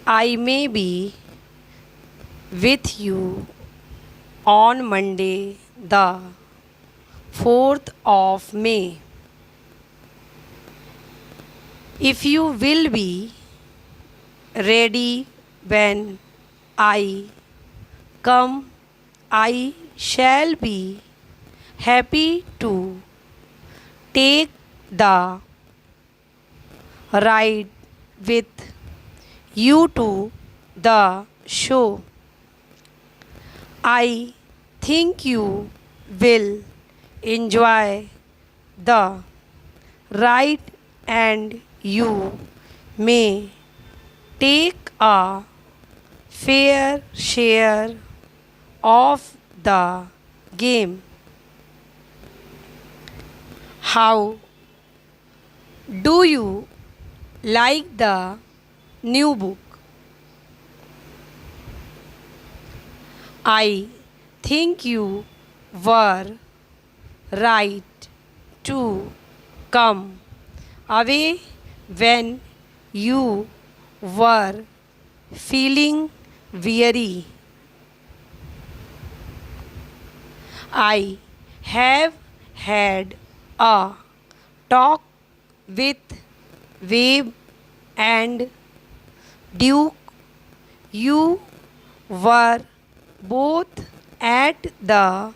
I may be with you on Monday, the 4th of May. If you will be ready when I come, I shall be happy to take the ride with you to the show. I think you will enjoy the ride and you may take a fair share of the game. How do you like the new book? I think you were right to come away when you were feeling weary. I have had a talk with Webb and Duke. You were both at the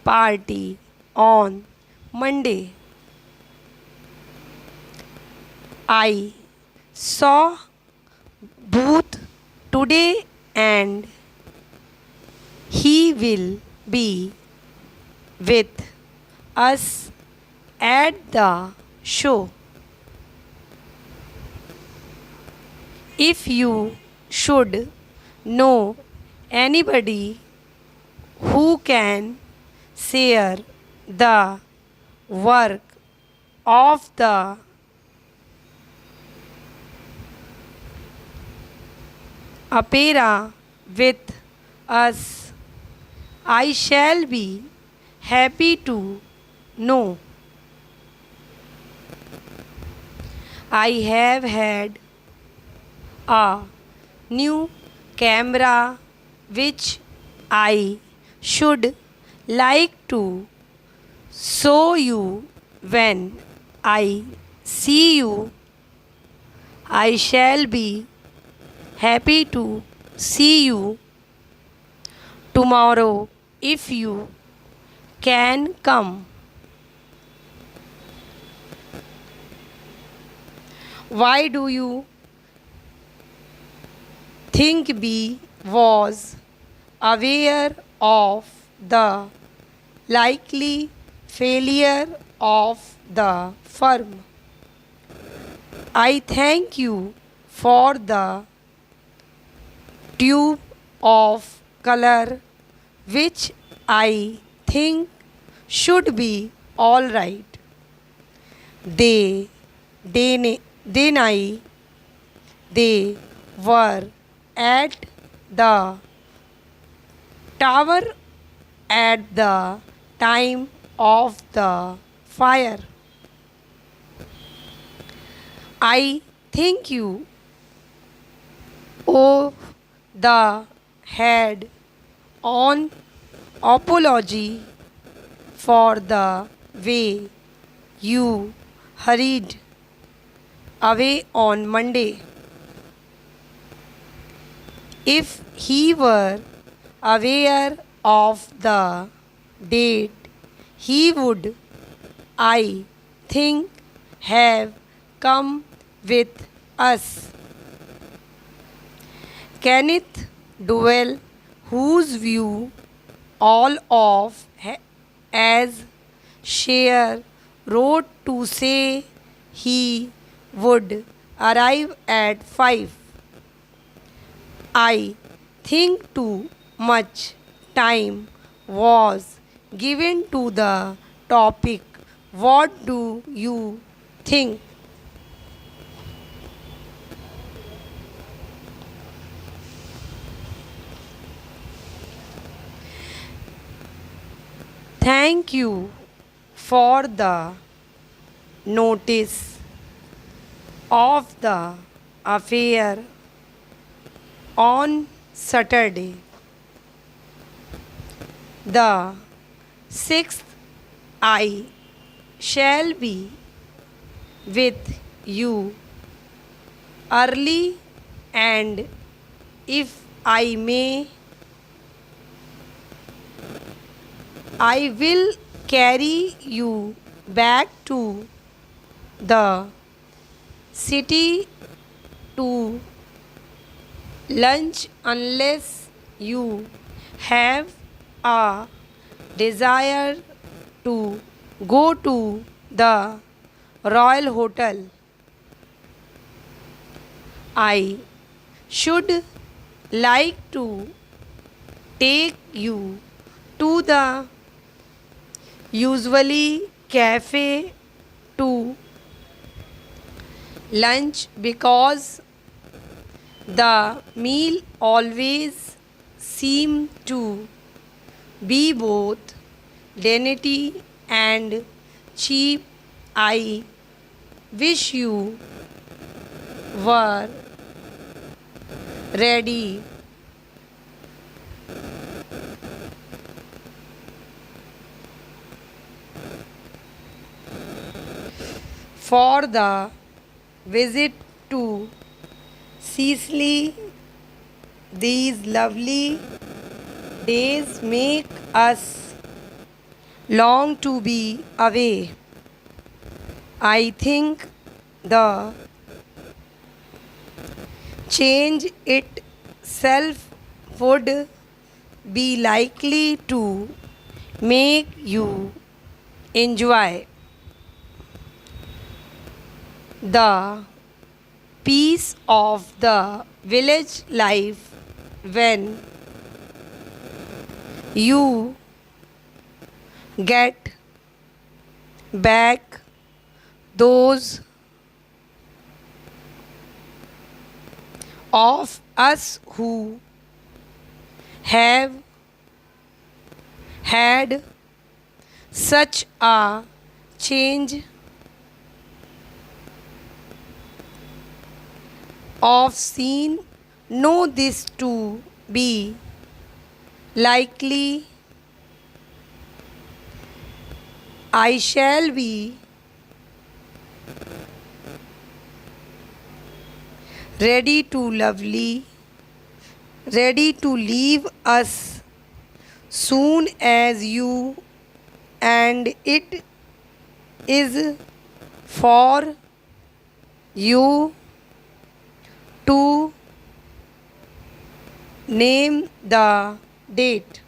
party on Monday. I saw Booth today and he will be with us at the show. If you should know anybody who can share the work of the opera with us, I shall be happy to know. I have had a new camera which I should like to show you when I see you. I shall be happy to see you tomorrow if you can come. Why do you think B was aware of the likely failure of the firm? I thank you for the tube of color which I think should be all right. They deny they were at the tower at the time of the fire. I think you owe the head on apology for the way you hurried away on Monday. If he were aware of the date, he would, I think, have come with us. Kenneth Duell, whose view all of as Share wrote to say he would arrive at 5. I think too much time was given to the topic. What do you think? Thank you for the notice of the affair on Saturday, the 6th. I shall be with you early, and if I may, I will carry you back to the city to lunch unless you have a desire to go to the Royal Hotel. I should like to take you to the usually cafe to lunch because the meal always seem to be both dainty and cheap. I wish you were ready for the visit to Sicily. These lovely days make us long to be away. I think the change itself would be likely to make you enjoy the peace of the village life when you get back. Those of us who have had such a change of scene know this to be likely. I shall be ready to lovely, ready to leave us soon as you, and it is for you to name the date.